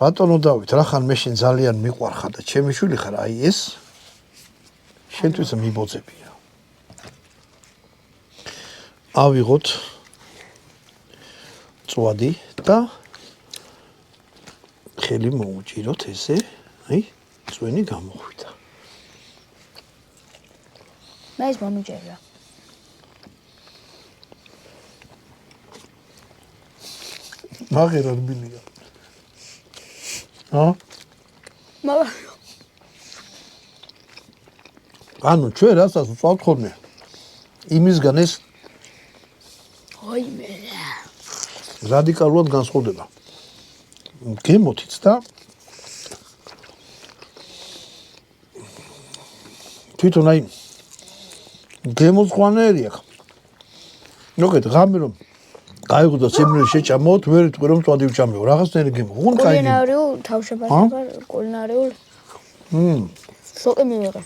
ბატონო დავით, რახან მე შენ ძალიან მიყვარხარ და ჩემი შვილი ხარ, აი ეს შენთვის მიბოძებია. ავიღოთ წვადი და ხელი მოუჭიროთ ესე, აი, წვენი გამოხვიდა. მე ის მომიჯერა. მაგერად ბილია. მაგრამ ანუ ჩვენ რასაც ვწავთ ხოლმე იმისგან ეს ოიმე რადიკალურად განსხვავდება. გემოთიც და თვითონ აი გემოს ხვანერი აქვს. მოგეთ ღამე რომ გაიგო და სიმრე შეჭამოთ, ვერ იტყვი რომ წვადი ვჭამეო. რაღაცნაირი გემო. უგუნ კაი. კულინარიულ თავშეფარება, კულინარიულ. სოკე მივიღე.